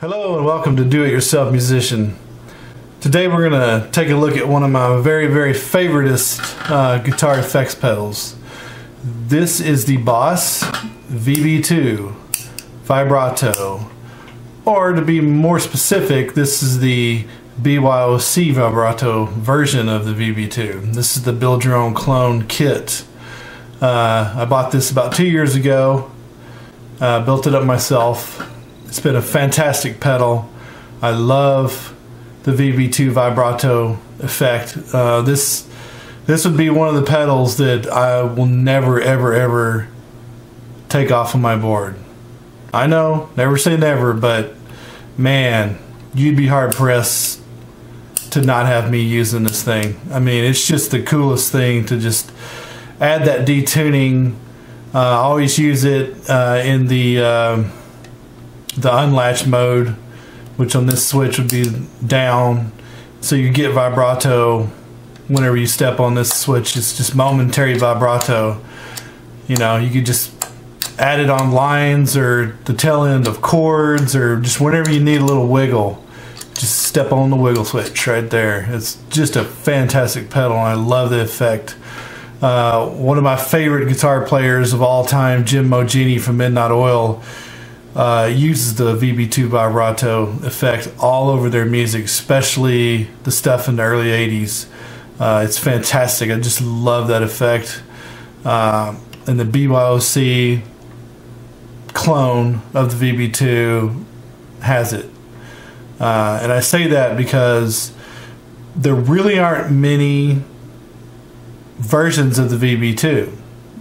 Hello and welcome to Do It Yourself Musician. Today we're going to take a look at one of my very favoriteest guitar effects pedals. This is the BYOC VB2 Vibrato, or to be more specific, this is the BYOC Vibrato version of the VB2. This is the build your own clone kit. I bought this about 2 years ago, built it up myself. It's been a fantastic pedal. I love the VB2 Vibrato effect. This would be one of the pedals that I will never ever take off of my board. I know, never say never, but man, you'd be hard pressed to not have me using this thing. I mean, it's just the coolest thing to just add that detuning. I always use it in the unlatched mode, which on this switch would be down, so you get vibrato whenever you step on this switch. It's just momentary vibrato. You know, you could just add it on lines or the tail end of chords, or just whenever you need a little wiggle, just step on the wiggle switch right there. It's just a fantastic pedal and I love the effect. One of my favorite guitar players of all time, Jim Mogini from Midnight Oil, uses the VB2 Vibrato effect all over their music, especially the stuff in the early 80s. It's fantastic. I just love that effect. And the BYOC clone of the VB2 has it. And I say that because there really aren't many versions of the VB2.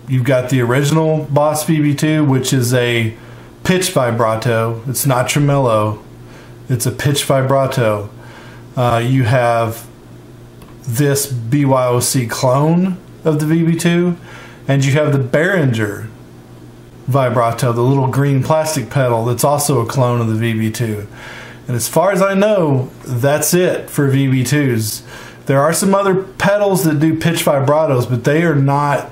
You've got the original BYOC VB2, which is a pitch vibrato. It's not tremolo, it's a pitch vibrato. You have this BYOC clone of the VB2, and you have the Behringer vibrato, the little green plastic pedal that's also a clone of the VB2. And as far as I know, that's it for VB2s. There are some other pedals that do pitch vibratos, but they are not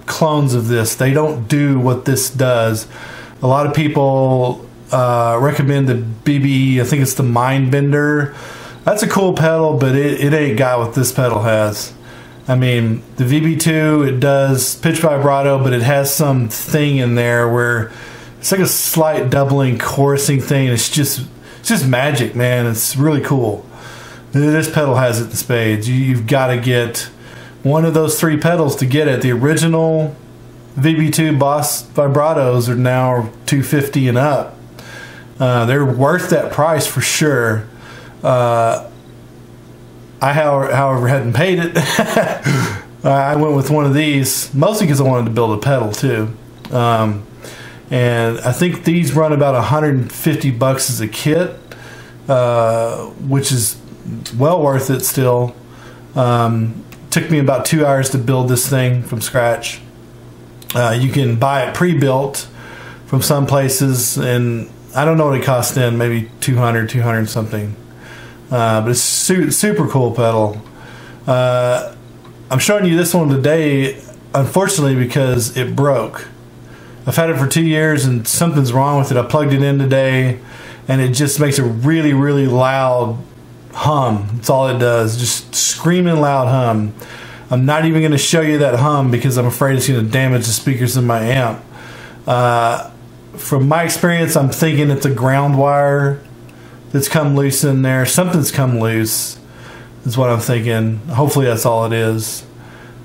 clones of this. They don't do what this does. A lot of people recommend the BBE, I think it's the Mindbender. That's a cool pedal, but it ain't got what this pedal has. I mean, the VB2, it does pitch vibrato, but it has some thing in there where it's like a slight doubling chorusing thing. It's just magic, man. It's really cool. This pedal has it in spades. You've got to get one of those three pedals to get it. The original VB2 BYOC Vibratos are now $250 and up. They're worth that price for sure. I, however, hadn't paid it. I went with one of these, mostly because I wanted to build a pedal too. And I think these run about $150 as a kit, which is well worth it still. Took me about 2 hours to build this thing from scratch. You can buy it pre-built from some places, and I don't know what it costs then, maybe 200 something. But it's super cool pedal. I'm showing you this one today, unfortunately, because it broke. I've had it for 2 years and something's wrong with it. I plugged it in today and it just makes a really loud hum. That's all it does, just screaming loud hum. I'm not even going to show you that hum because I'm afraid it's going to damage the speakers in my amp. From my experience, I'm thinking it's a ground wire that's come loose in there. Something's come loose is what I'm thinking. Hopefully that's all it is.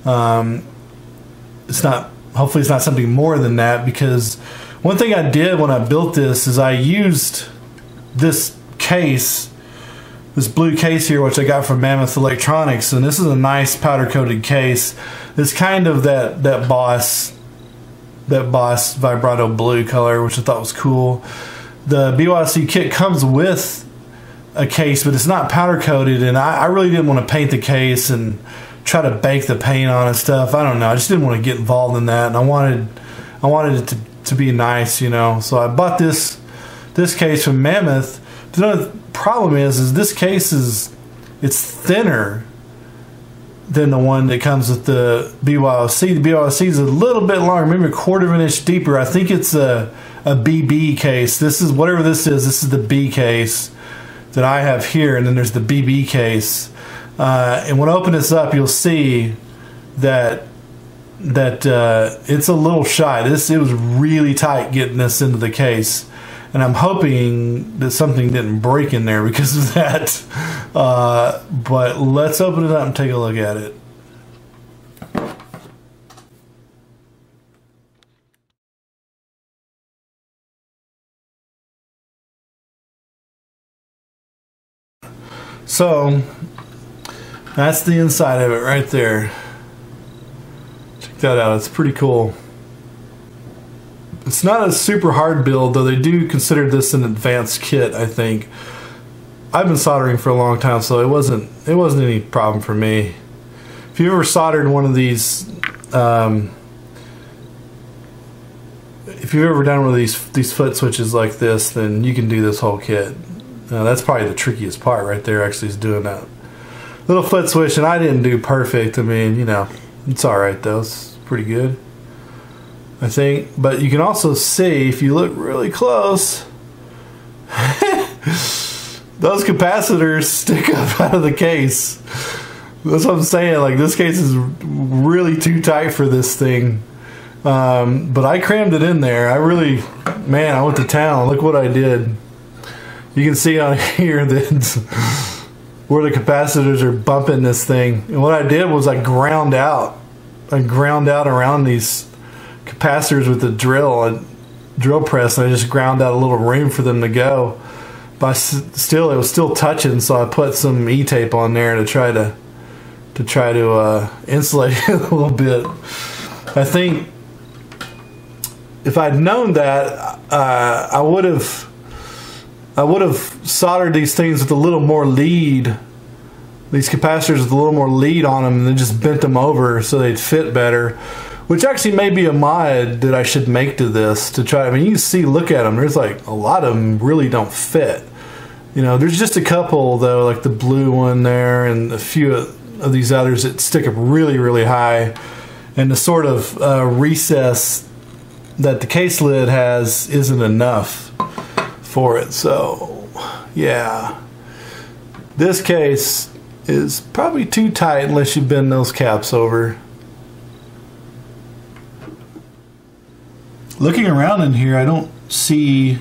It's not. Hopefully it's not something more than that, because one thing I did when I built this is I used this case, this blue case here, which I got from Mammoth Electronics, and this is a nice powder coated case. It's kind of that BYOC Vibrato blue color, which I thought was cool. The BYOC kit comes with a case, but it's not powder coated, and I really didn't want to paint the case and try to bake the paint on and stuff. I don't know, I just didn't want to get involved in that, and I wanted it to be nice, you know. So I bought this case from Mammoth. The problem is this case it's thinner than the one that comes with the BYOC. The BYOC is a little bit longer, maybe a quarter of an inch deeper. I think it's a a BB case. This is whatever this is. This is the B case that I have here, and then there's the BB case. And when I open this up, you'll see that it's a little shy. It was really tight getting this into the case, and I'm hoping that something didn't break in there because of that. But let's open it up and take a look at it. So that's the inside of it right there. Check that out. It's pretty cool. It's not a super hard build, though they do consider this an advanced kit, I think. I've been soldering for a long time, so it wasn't any problem for me. If you ever soldered one of these, if you've ever done one of these foot switches like this, then you can do this whole kit. That's probably the trickiest part right there, actually, is doing that little foot switch, and I didn't do perfect. I mean, you know, it's alright though. It's pretty good, I think. But you can also see, if you look really close, those capacitors stick up out of the case. That's what I'm saying. Like, this case is really too tight for this thing. But I crammed it in there. I went to town. Look what I did. You can see on here that where the capacitors are bumping this thing. And what I did was I ground out around these capacitors with the drill press, and I just ground out a little room for them to go. But still, it was still touching, so I put some E-tape on there to try to insulate it a little bit. I think if I'd known that, I would have soldered these things with a little more lead, these capacitors with a little more lead on them, and then just bent them over so they'd fit better, which actually may be a mod that I should make to this to try. I mean, you can see, look at them, there's like a lot of them really don't fit. You know, there's just a couple though, like the blue one there and a few of these others that stick up really, really high, and the sort of recess that the case lid has isn't enough for it. So yeah, this case is probably too tight unless you bend those caps over. Looking around in here, I don't see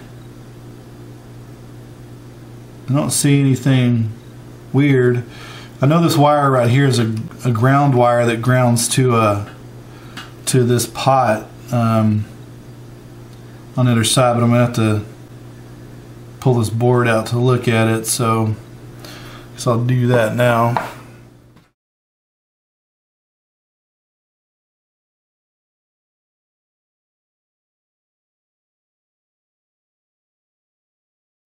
anything weird. I know this wire right here is a ground wire that grounds to this pot on the other side, but I'm gonna have to pull this board out to look at it, so I guess I'll do that now.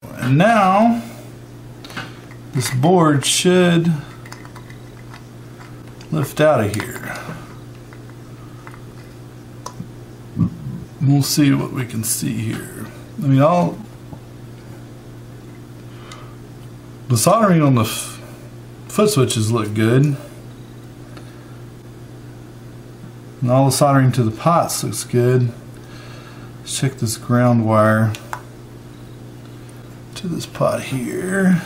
And now this board should lift out of here. We'll see what we can see here. I mean, the soldering on the foot switches look good, and all the soldering to the pots looks good. Let's check this ground wire to this pot here.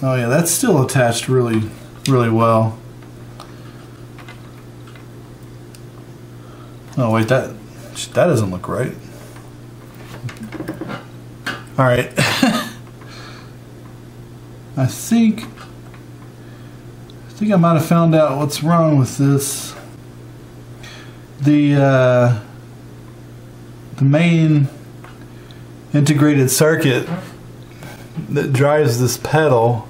Oh yeah, that's still attached really, really well. Oh wait, that doesn't look right. All right. I think I might have found out what's wrong with this. The main integrated circuit that drives this pedal,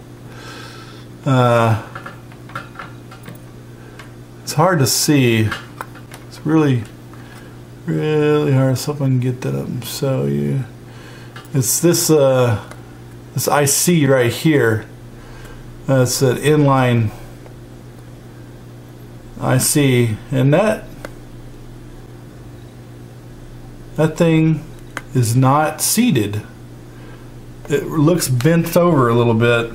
it's hard to see. It's really hard. So if I can get that up and show you, it's this IC right here. It's an inline IC, and that thing is not seated. It looks bent over a little bit.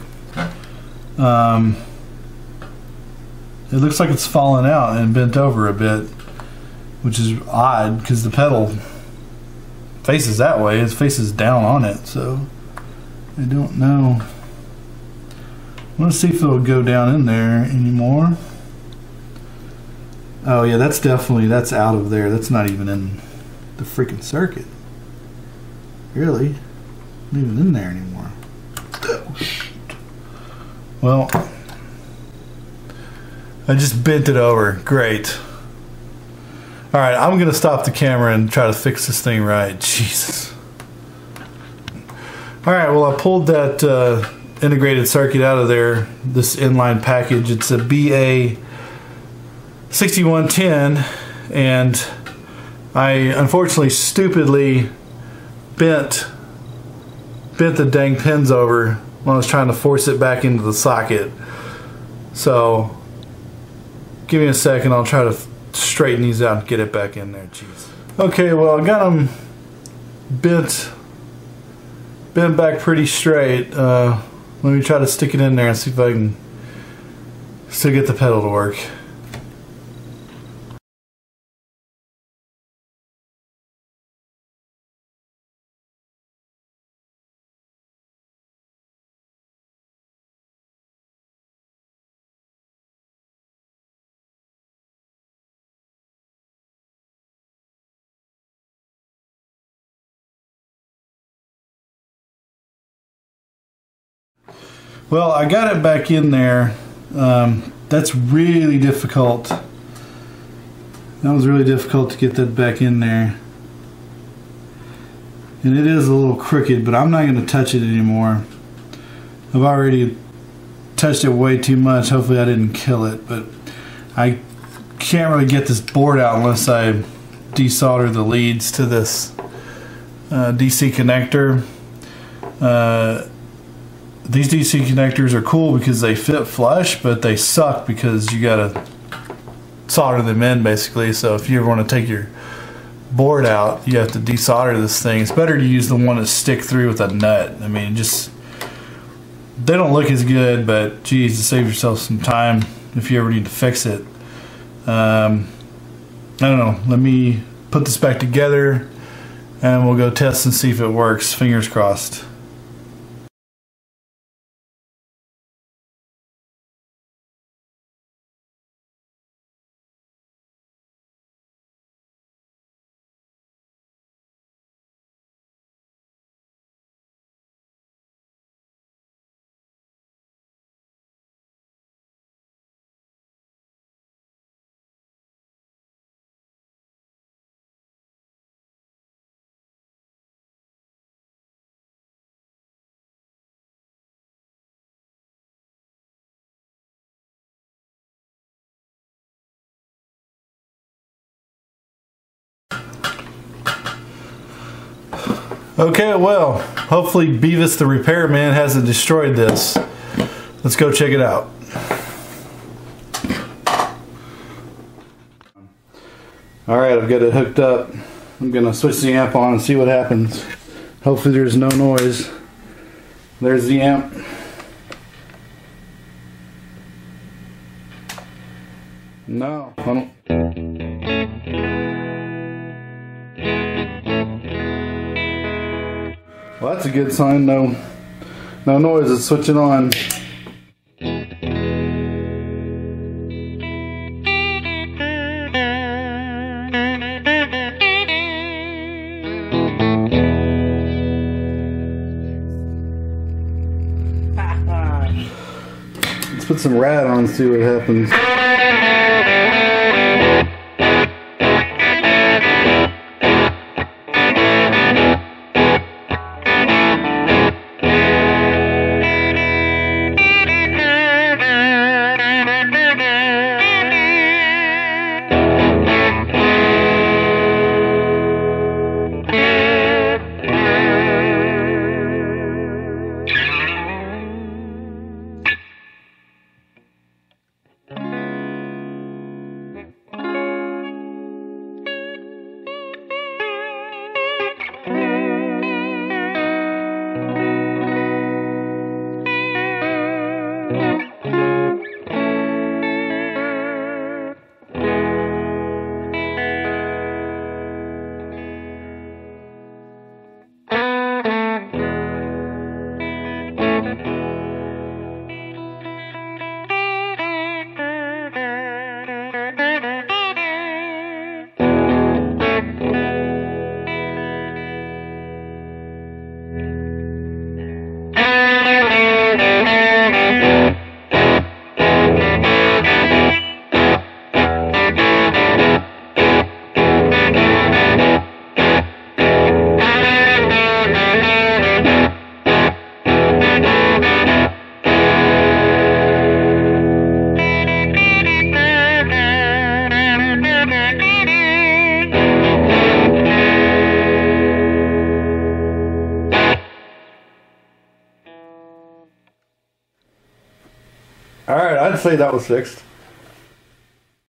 It looks like it's fallen out and bent over a bit, which is odd because the pedal faces that way. It faces down on it, so I don't know. I want to see if it'll go down in there anymore. Oh yeah, that's out of there. That's not even in the freaking circuit. Really? Not even in there anymore. Oh, shoot. Well, I just bent it over. Great. Alright, I'm going to stop the camera and try to fix this thing right. Jesus. Alright, well I pulled that integrated circuit out of there. This inline package. It's a BA6110, and I unfortunately stupidly bent the dang pins over when I was trying to force it back into the socket. So give me a second, I'll try to straighten these out and get it back in there. Jeez. Okay, well I got them bent back pretty straight. Let me try to stick it in there and see if I can still get the pedal to work. Well, I got it back in there. That's really difficult. That was really difficult to get that back in there. And it is a little crooked, but I'm not going to touch it anymore. I've already touched it way too much. Hopefully I didn't kill it, but I can't really get this board out unless I desolder the leads to this DC connector. These DC connectors are cool because they fit flush, but they suck because you gotta solder them in basically. So if you ever want to take your board out, you have to desolder this thing. It's better to use the one that stick through with a nut. I mean, just they don't look as good, but geez, to save yourself some time if you ever need to fix it. I don't know. Let me put this back together and we'll go test and see if it works. Fingers crossed. Okay, well, hopefully Beavis the repairman hasn't destroyed this. Let's go check it out. Alright, I've got it hooked up. I'm going to switch the amp on and see what happens. Hopefully there's no noise. There's the amp. No, I don't. Well, that's a good sign. No noise. It's switching on. Let's put some rat on and see what happens. Alright, I'd say that was fixed.